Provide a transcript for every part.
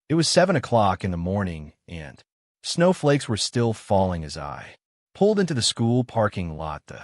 It was 7 o'clock in the morning, and snowflakes were still falling as I pulled into the school parking lot, the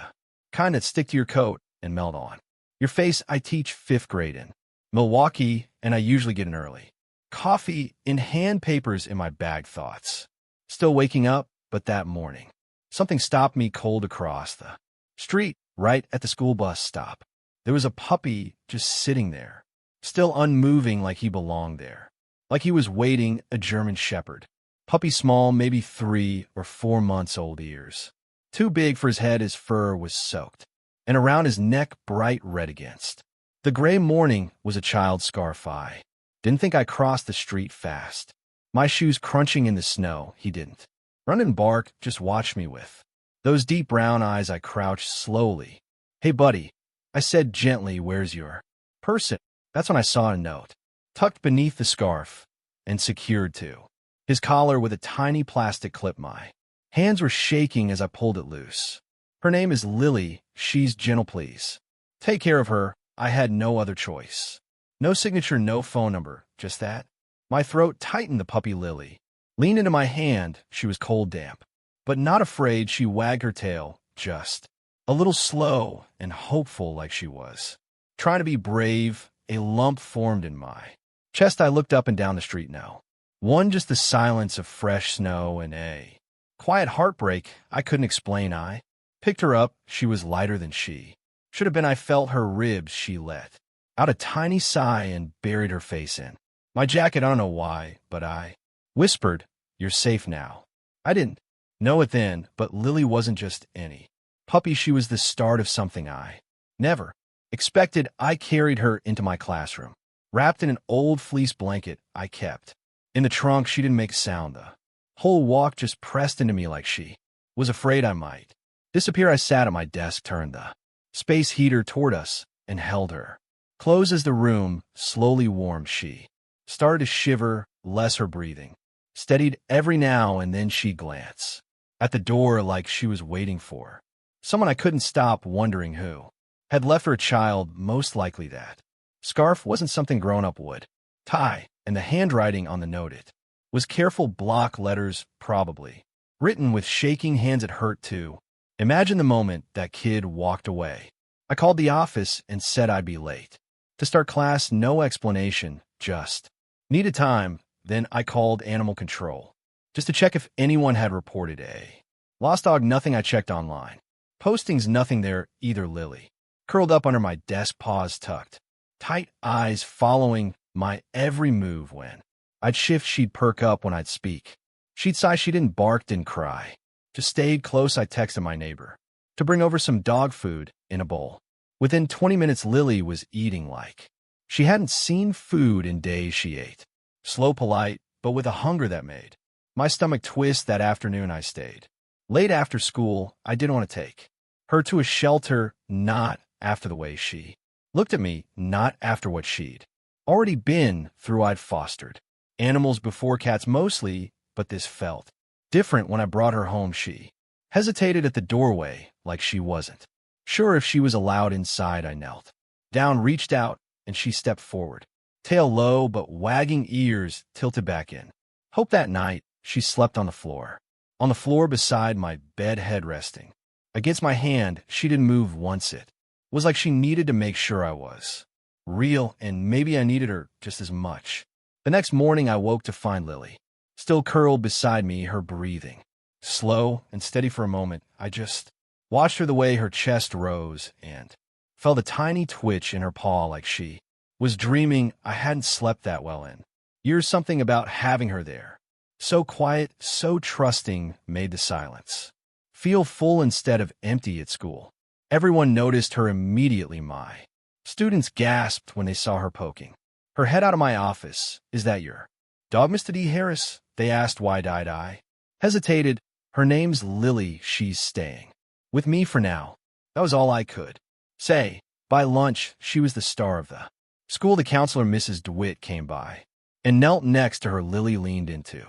kind that stick to your coat and melt on your face. I teach 5th grade in Milwaukee, and I usually get in early. Coffee in hand, papers in my bag, thoughts. Still waking up, but that morning, something stopped me cold across the street, right at the school bus stop. There was a puppy just sitting there, still unmoving, like he belonged there, like he was waiting, a German Shepherd. Puppy small, maybe 3 or 4 months old, ears too big for his head. His fur was soaked, and around his neck bright red against the gray morning was a child's scarf. I didn't think I crossed the street fast, my shoes crunching in the snow. He didn't run and bark, just watched me with those deep brown eyes. I crouched slowly. "Hey, buddy," I said gently, "where's your purse?" That's when I saw a note tucked beneath the scarf and secured to his collar with a tiny plastic clip. My hands were shaking as I pulled it loose. "Her name is Lily. She's gentle. Please take care of her." I had no other choice. No signature, no phone number, just that. My throat tightened. The puppy Lily leaned into my hand. She was cold, damp, but not afraid. She wagged her tail, just a little slow and hopeful, like she was trying to be brave. A lump formed in my chest. I looked up and down the street. No one, just the silence of fresh snow and a quiet heartbreak I couldn't explain. I picked her up. She was lighter than she should have been. I felt her ribs. She let out a tiny sigh and buried her face in my jacket. I don't know why, but I whispered, "You're safe now." I didn't know it then, but Lily wasn't just any puppy. She was the start of something I never expected. I carried her into my classroom, wrapped in an old fleece blanket I kept in the trunk. She didn't make a sound. The whole walk just pressed into me like she was afraid I might disappear. I sat at my desk, turned the space heater toward us, and held her close. As the room slowly warmed, she started to shiver less. Her breathing steadied every now and then. She'd glance at the door like she was waiting for someone. I couldn't stop wondering who had left her a child. Most likely that scarf wasn't something grown-up would tie, and the handwriting on the note, it was careful block letters, probably written with shaking hands. It hurt to imagine the moment that kid walked away. I called the office and said I'd be late to start class. No explanation, just needed time. Then I called animal control just to check if anyone had reported a lost dog. Nothing. I checked online postings, nothing there either. Lily curled up under my desk, paws tucked tight, eyes following my every move. When I'd shift, she'd perk up. When I'd speak, she'd sigh. She didn't bark, didn't cry, just stayed close. I texted my neighbor to bring over some dog food in a bowl. Within 20 minutes, Lily was eating like she hadn't seen food in days. She ate slow, polite, but with a hunger that made my stomach twist. That afternoon, I stayed late after school. I didn't want to take her to a shelter, not after the way she looked at me, not after what she'd already been through. I'd fostered animals before, cats mostly, but this felt different. When I brought her home, she hesitated at the doorway like she wasn't sure if she was allowed inside. I knelt down, reached out, and she stepped forward, tail low but wagging, ears tilted back in hope. That night, she slept on the floor beside my bed, head resting against my hand. She didn't move once. It was like she needed to make sure I was real, and maybe I needed her just as much. The next morning, I woke to find Lily still curled beside me, her breathing slow and steady. For a moment, I just watched her, the way her chest rose, and felt a tiny twitch in her paw like she was dreaming. I hadn't slept that well in years. Something about having her there, so quiet, so trusting, made the silence feel full instead of empty. At school, everyone noticed her immediately. My students gasped when they saw her poking her head out of my office. "Is that your dog, Mr. D. Harris?" they asked. Wide-eyed, I hesitated. "Her name's Lily. She's staying with me for now." That was all I could say. By lunch, she was the star of the school. The counselor, Mrs. DeWitt, came by and knelt next to her. Lily leaned into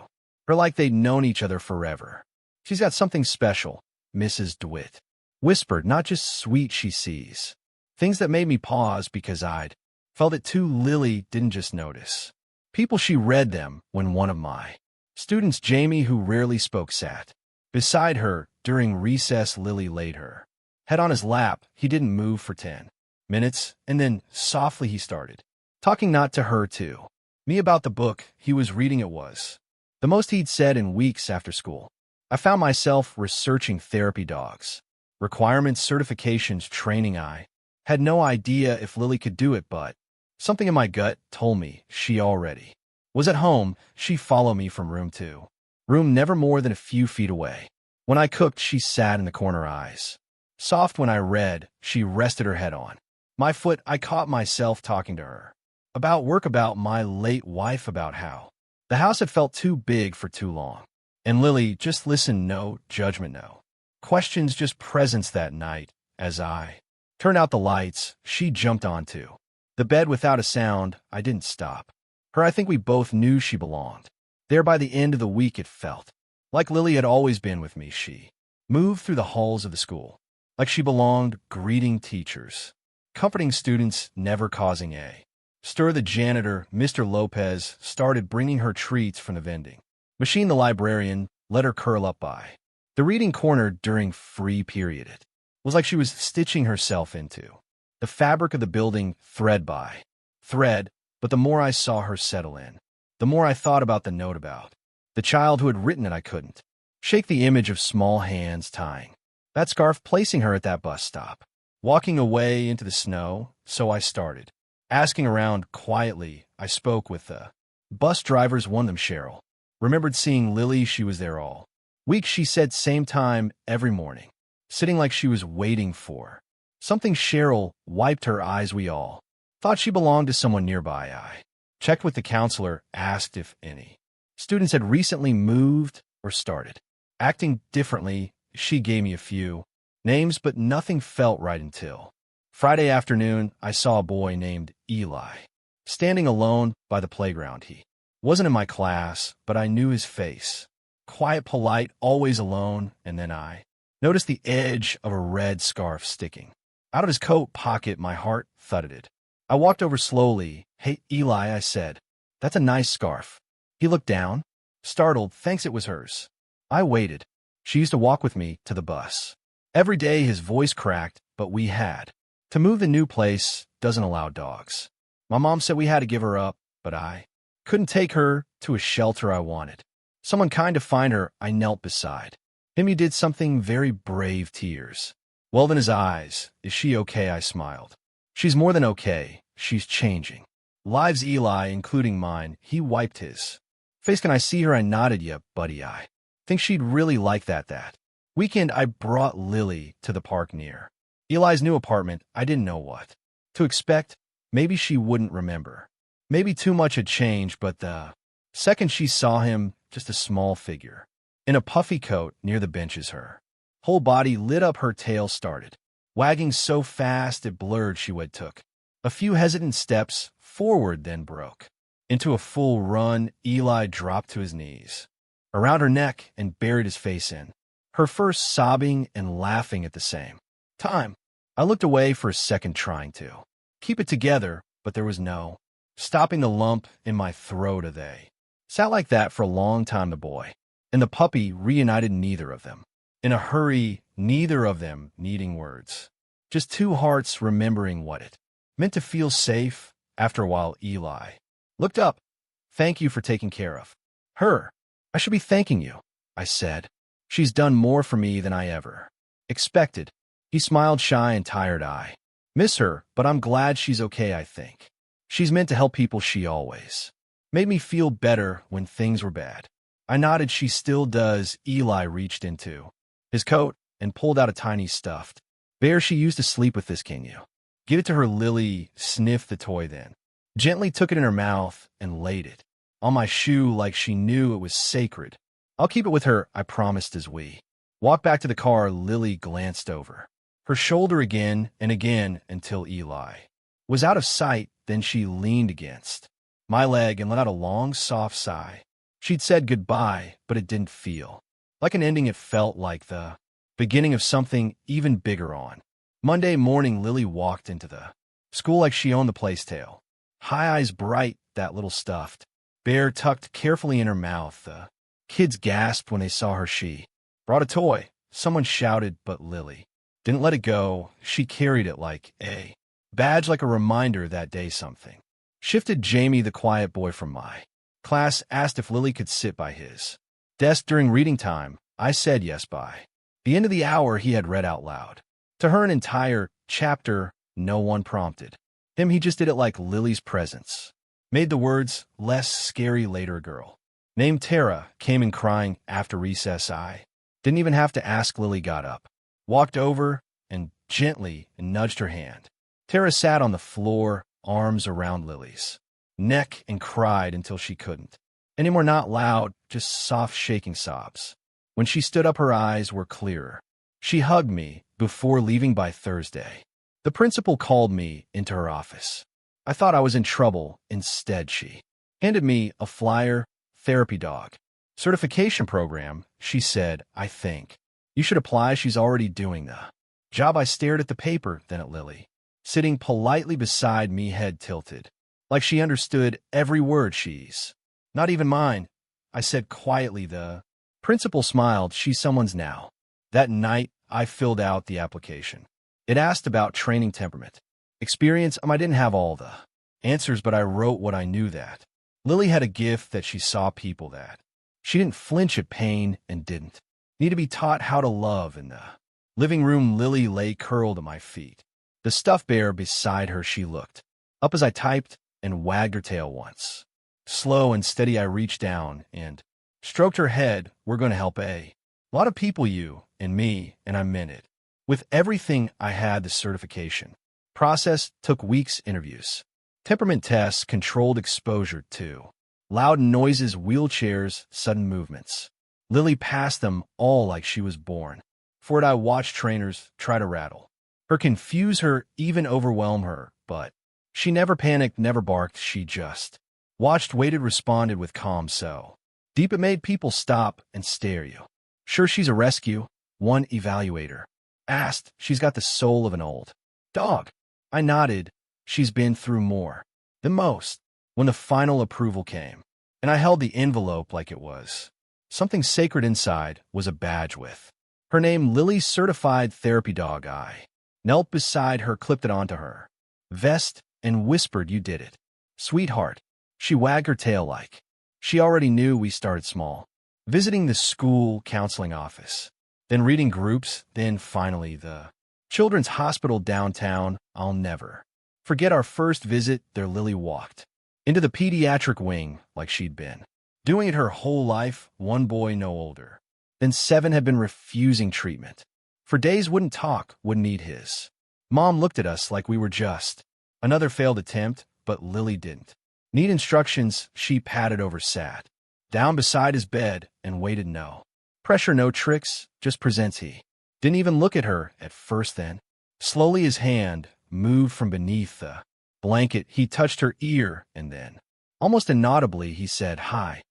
her like they'd known each other forever. "She's got something special," Mrs. DeWitt whispered. "Not just sweet, she sees things." That made me pause because I'd felt it too. Lily didn't just notice People she read them when one of my students, Jamie, who rarely spoke, sat beside her. During recess, Lily laid her head on his lap. He didn't move for 10 minutes, and then softly he started talking, not to her, to me, about the book he was reading. It was the most he'd said in weeks. After school, I found myself researching therapy dogs, requirements, certifications, training. I had no idea if Lily could do it, but something in my gut told me she already was at home. She followed me from room to room, never more than a few feet away. When I cooked, she sat in the corner, eyes soft. When I read, she rested her head on my foot. I caught myself talking to her about work, about my late wife, about how the house had felt too big for too long. And Lily just listened, no judgment, no questions, just presence. That night, as I turned out the lights, she jumped onto the bed without a sound. I didn't stop her. I think we both knew she belonged there. By the end of the week, it felt like Lily had always been with me. She moved through the halls of the school like she belonged, greeting teachers, comforting students, never causing a stir. The janitor, Mr. Lopez, started bringing her treats from the vending machine. The librarian let her curl up by the reading corner during free period. It was like she was stitching herself into the fabric of the building, thread by thread. But the more I saw her settle in, the more I thought about the note, about the child who had written it. I couldn't shake the image of small hands tying that scarf, placing her at that bus stop, walking away into the snow. So I started asking around quietly. I spoke with the bus drivers. One of them, Cheryl, remembered seeing Lily. She was there all week, she said, same time every morning, sitting like she was waiting for something. Cheryl wiped her eyes. We all thought she belonged to someone nearby. I checked with the counselor, asked if any students had recently moved or started acting differently. She gave me a few names, but nothing felt right until Friday afternoon. I saw a boy named Eli standing alone by the playground. He wasn't in my class, but I knew his face. Quiet, polite, always alone. And then I noticed the edge of a red scarf sticking out of his coat pocket. My heart thudded. I walked over slowly. Hey, Eli, I said, that's a nice scarf. He looked down, startled. Thanks, it was hers. I waited. She used to walk with me to the bus every day. His voice cracked, but we had to move. The new place doesn't allow dogs. My mom said we had to give her up, but I couldn't take her to a shelter. I wanted someone kind to find her. I knelt beside him. He did something very brave, tears welled in his eyes. Is she okay? I smiled. She's more than okay. She's changing lives, Eli, including mine. He wiped his face. Can I see her? I nodded. Yeah, buddy, I think she'd really like that. That weekend, I brought Lily to the park near Eli's new apartment. I didn't know what to expect. Maybe she wouldn't remember. Maybe too much had changed, but the second she saw him, just a small figure in a puffy coat near the benches, her whole body lit up. Her tail started wagging so fast it blurred. She took a few hesitant steps forward, then broke into a full run. Eli dropped to his knees around her neck and buried his face in her, first sobbing and laughing at the same time. I looked away for a second, trying to keep it together, but there was no stopping the lump in my throat. They sat like that for a long time. The boy and the puppy reunited, neither of them in a hurry, neither of them needing words, just two hearts remembering what it meant to feel safe. After a while, Eli looked up. Thank you for taking care of her. I should be thanking you, I said. She's done more for me than I ever expected. He smiled, shy and tired. I miss her, but I'm glad she's okay. I think she's meant to help people. She always made me feel better when things were bad. I nodded. She still does. Eli reached into his coat and pulled out a tiny stuffed bear. She used to sleep with this. Can you give it to her? Lily sniffed the toy, then gently took it in her mouth and laid it on my shoe like she knew it was sacred. I'll keep it with her, I promised. As we walked back to the car, Lily glanced over her shoulder again and again until Eli was out of sight. Then she leaned against my leg and let out a long, soft sigh. She'd said goodbye, but it didn't feel like an ending. It felt like the beginning of something even bigger. On Monday morning, Lily walked into the school like she owned the place, tail high, eyes bright, that little stuffed Bear tucked carefully in her mouth. The kids gasped when they saw her. She brought a toy. Someone shouted, but Lily didn't let it go. She carried it like a badge, like a reminder that day something shifted. Jamie, the quiet boy from my class, asked if Lily could sit by his desk during reading time. I said yes. By the end of the hour, he had read out loud to her an entire chapter. No one prompted him. He just did it like Lily's presence made the words less scary. Later, a girl named Tara came in crying after recess. I didn't even have to ask. Lily got up, walked over, and gently nudged her hand. Tara sat on the floor, arms around Lily's neck, and cried until she couldn't anymore. Not loud, just soft, shaking sobs. When she stood up, her eyes were clearer. She hugged me before leaving. By Thursday, the principal called me into her office. I thought I was in trouble. Instead, she handed me a flyer. Therapy dog certification program. She said, I think you should apply. She's already doing the job. I stared at the paper, then at Lily, sitting politely beside me, head tilted, like she understood every word. She's not even mine, I said quietly. The principal smiled. She's someone's now. That night, I filled out the application. It asked about training, temperament, experience. I didn't have all the answers, but I wrote what I knew. That Lily had a gift, that she saw people, that she didn't flinch at pain and didn't need to be taught how to love. In the living room, Lily lay curled at my feet, the stuffed bear beside her. She looked up as I typed and wagged her tail once. Slow and steady, I reached down and stroked her head. We're going to help a lot of people, you and me, and I meant it. With everything I had. The certification process took weeks, interviews, temperament tests, controlled exposure to loud noises, wheelchairs, sudden movements. Lily passed them all like she was born for it. I watched trainers try to rattle her, confuse her, even overwhelm her, but she never panicked, never barked. She just watched, waited, responded with calm so deep it made people stop and stare. You sure she's a rescue? One evaluator asked. She's got the soul of an old dog. I nodded. She's been through more than most. When the final approval came, and I held the envelope like it was something sacred inside, was a badge with her name, Lily, certified therapy dog. I knelt beside her, clipped it onto her vest, and whispered, you did it, sweetheart. She wagged her tail like she already knew. We started small, visiting the school counseling office, then reading groups, then finally the children's hospital downtown. I'll never forget our first visit there. Lily walked into the pediatric wing like she'd been doing it her whole life. One boy, no older than 7, had been refusing treatment for days, wouldn't talk, wouldn't eat. His mom looked at us like we were just another failed attempt, but Lily didn't need instructions. She patted over, sat down beside his bed, and waited. No pressure, no tricks, just presents. He didn't even look at her at first, then slowly his hand moved from beneath the blanket. He touched her ear, and then, almost inaudibly, he said, hi.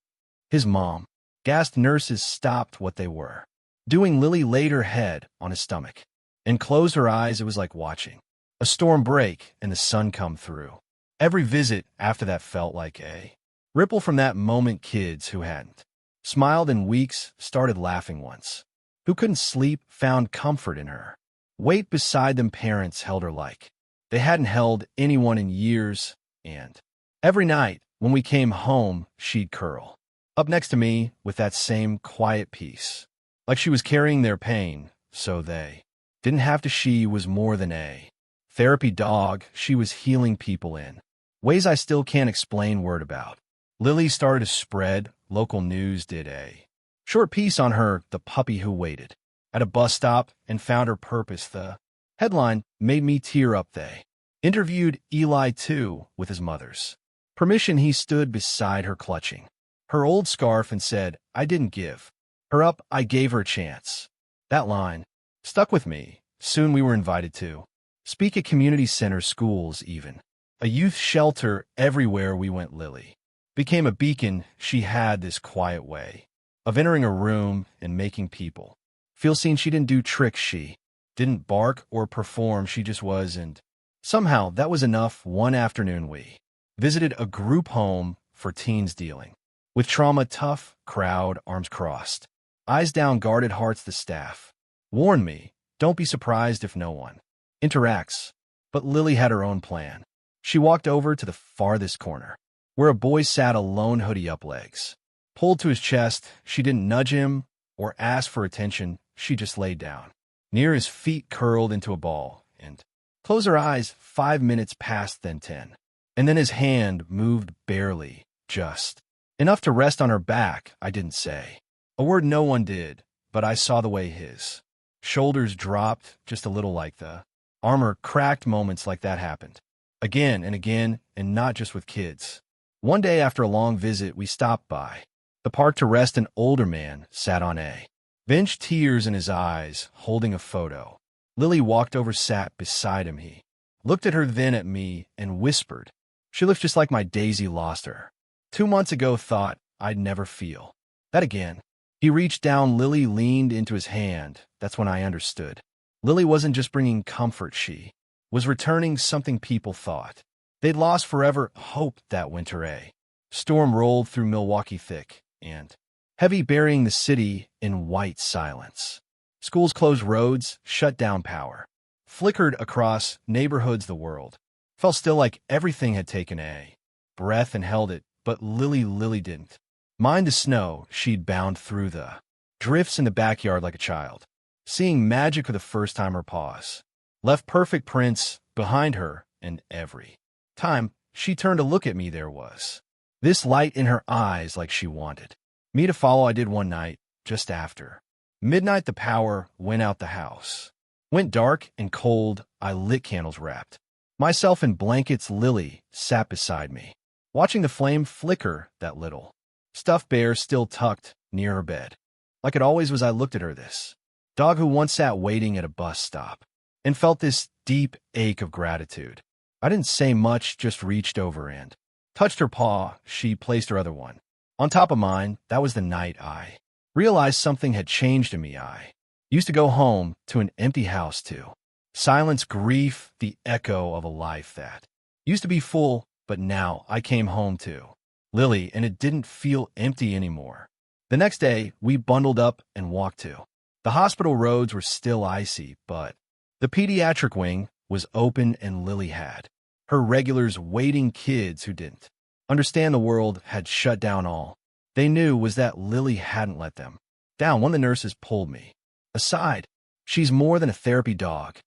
His mom gasped. Nurses stopped what they were doing. Lily laid her head on his stomach and closed her eyes. It was like watching a storm break and the sun come through. Every visit after that felt like a ripple. From that moment, kids who hadn't smiled in weeks started laughing. Once who couldn't sleep found comfort in her weight beside them. Parents held her like they hadn't held anyone in years, and every night when we came home, she'd curl up next to me with that same quiet peace, like she was carrying their pain so they didn't have to. She was more than a therapy dog. She was healing people in ways I still can't explain word about. Lily started to spread. Local news did a short piece on her, the puppy who waited at a bus stop and found her purpose. The headline made me tear up. They interviewed Eli, too, with his mother's permission. He stood beside her, clutching her old scarf, and said, I didn't give her up, I gave her a chance. That line stuck with me. Soon we were invited to speak at community centers, schools, even a youth shelter. Everywhere we went, Lily became a beacon. She had this quiet way of entering a room and making people feel seen. She didn't do tricks. She didn't bark or perform. She just was, and somehow that was enough. One afternoon, we visited a group home for teens dealing with trauma. Tough crowd, arms crossed, eyes down, guarded hearts. The staff warned me, don't be surprised if no one interacts. But Lily had her own plan. She walked over to the farthest corner, where a boy sat alone, hoodie up, legs pulled to his chest. She didn't nudge him or ask for attention. She just laid down near his feet, curled into a ball, and closed her eyes. 5 minutes passed, then 10. And then his hand moved barely, just enough to rest on her back. I didn't say a word, no one did, but I saw the way his shoulders dropped just a little, like the armor cracked. Moments like that happened again and again, and not just with kids. One day after a long visit, we stopped by the park to rest. An older man sat on a bench, tears in his eyes, holding a photo. Lily walked over, sat beside him. He looked at her, then at me, and whispered, "She looks just like my Daisy. Lost her 2 months ago. Thought I'd never feel that again." He reached down. Lily leaned into his hand. That's when I understood. Lily wasn't just bringing comfort. She was returning something people thought they'd lost forever: hope. That winter, a storm rolled through Milwaukee, thick and heavy, burying the city in white silence. Schools closed, roads shut down, power flickered across neighborhoods. The world felt still, like everything had taken a breath and held it. But Lily didn't mind the snow. She'd bound through the drifts in the backyard like a child, seeing magic for the first time. Her paws left perfect prints behind her, and every time she turned to look at me, there was this light in her eyes, like she wanted me to follow. I did. One night, just after midnight, the power went out. The house went dark and cold. I lit candles, wrapped myself in blankets. Lily sat beside me, watching the flame flicker. That little stuffed bear still tucked near her bed, like it always was. I looked at her, this dog who once sat waiting at a bus stop, and felt this deep ache of gratitude. I didn't say much, just reached over and touched her paw. She placed her other one on top of mine. That was the night I realized something had changed in me. I used to go home to an empty house, to silence, grief, the echo of a life that used to be full. But now I came home to Lily, and it didn't feel empty anymore. The next day, we bundled up and walked to the hospital. Roads were still icy, but the pediatric wing was open, and Lily had her regulars waiting. Kids who didn't understand the world had shut down. All they knew was that Lily hadn't let them down. One of the nurses pulled me aside. "She's more than a therapy dog,"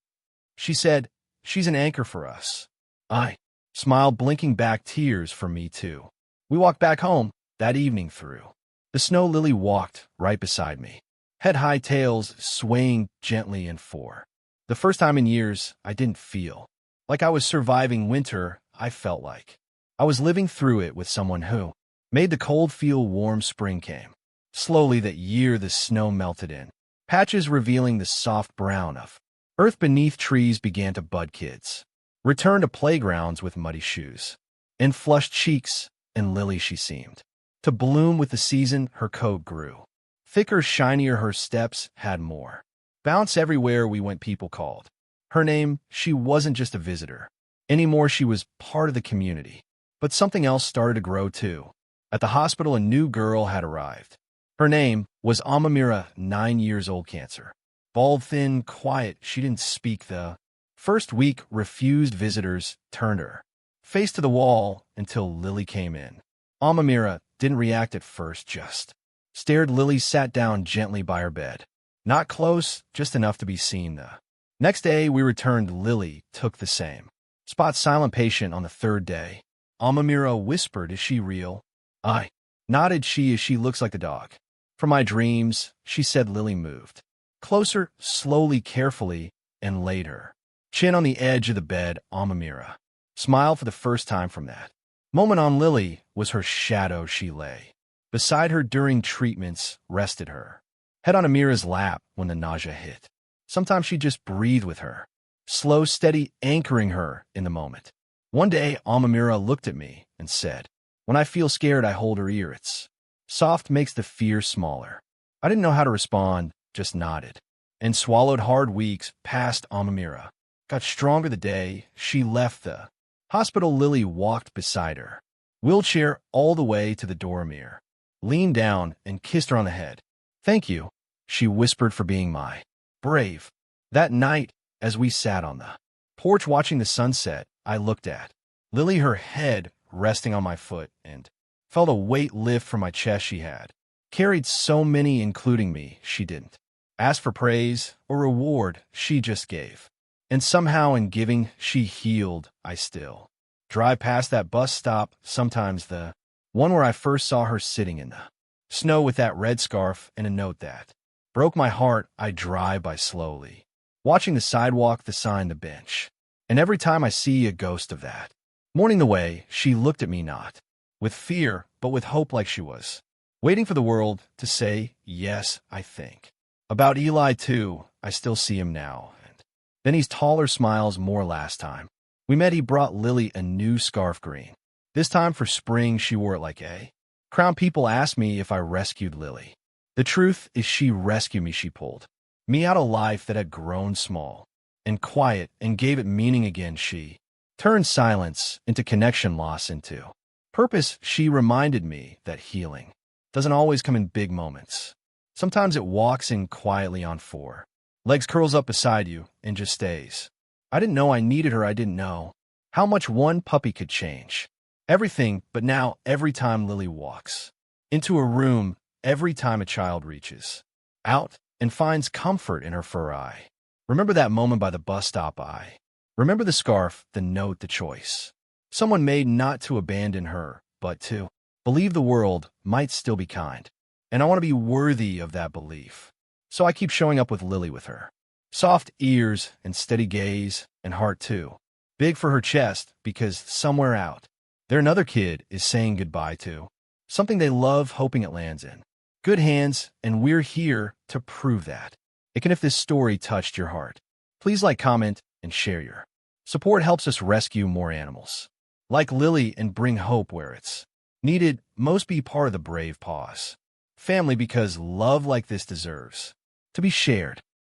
she said. "She's an anchor for us." I smiled, blinking back, tears for me too. We walked back home that evening through the snow. Lily walked right beside me, head high, tails swaying gently, and for the first time in years, I didn't feel like I was surviving winter. I felt like I was living through it with someone who made the cold feel warm. Spring came slowly that year. The snow melted in patches, revealing the soft brown of earth beneath. Trees began to bud. Kids returned to playgrounds with muddy shoes and flushed cheeks. And Lily, she seemed to bloom with the season. Her coat grew thicker, shinier. Her steps had more bounce. Everywhere we went, people called her name. She wasn't just a visitor anymore. She was part of the community. But something else started to grow too. At the hospital, a new girl had arrived. Her name was Amamira, 9 years old, cancer. Bald, thin, quiet. She didn't speak. The first week, refused visitors turned her face to the wall until Lily came in. Amamira didn't react at first, just stared. Lily sat down gently by her bed. Not close, just enough to be seen. The next day we returned. Lily took the same spot, silent, patient. On the third day, Amamira whispered, "Is she real?" I nodded. She looks like the dog from my dreams," she said. Lily moved closer, slowly, carefully, and laid her chin on the edge of the bed. Amamira smiled for the first time. From that moment on, Lily was her shadow. She lay beside her during treatments, rested her head on Amira's lap when the nausea hit. Sometimes she just breathed with her, slow, steady, anchoring her in the moment. One day, Amamira looked at me and said, "When I feel scared, I hold her ear. It's soft, makes the fear smaller." I didn't know how to respond, just nodded and swallowed hard. Weeks passed. Amamira got stronger the day she left the hospital. Lily walked beside her, wheelchair all the way to the door mirror, leaned down and kissed her on the head. "Thank you," she whispered, "for being my brave." That night, as we sat on the porch watching the sunset, I looked at Lily, her head resting on my foot, and felt a weight lift from my chest. She had carried so many, including me. She didn't ask for praise or reward, she just gave. And somehow in giving, she healed. I still drive past that bus stop, sometimes the one where I first saw her sitting in the snow with that red scarf and a note that broke my heart. I drive by slowly, watching the sidewalk, the sign, the bench. And every time I see a ghost of that morning, the way she looked at me, not with fear, but with hope, like she was waiting for the world to say yes. I think about Eli too. I still see him now. And then he's taller, smiles more. Last time we met, he brought Lily a new scarf, green. This time for spring, she wore it like a crown. People asked me if I rescued Lily. The truth is she rescued me. She pulled me out of life that had grown small and quiet and gave it meaning again. She turned silence into connection, loss into purpose. She reminded me that healing doesn't always come in big moments. Sometimes it walks in quietly on four legs, curls up beside you, and just stays. I didn't know I needed her. I didn't know how much one puppy could change everything. But now, every time Lily walks into a room, every time a child reaches out and finds comfort in her fur, I remember that moment by the bus stop. I remember the scarf, the note, the choice someone made, not to abandon her, but to believe the world might still be kind. And I want to be worthy of that belief. So I keep showing up with Lily, with her soft ears and steady gaze, and heart too big for her chest, because somewhere out there another kid is saying goodbye to something they love, hoping it lands in good hands. And we're here to prove that it can. If this story touched your heart, please like, comment, and share. Your support helps us rescue more animals like Lily and bring hope where it's needed most. Be part of the Brave Paws family, because love like this deserves to be shared.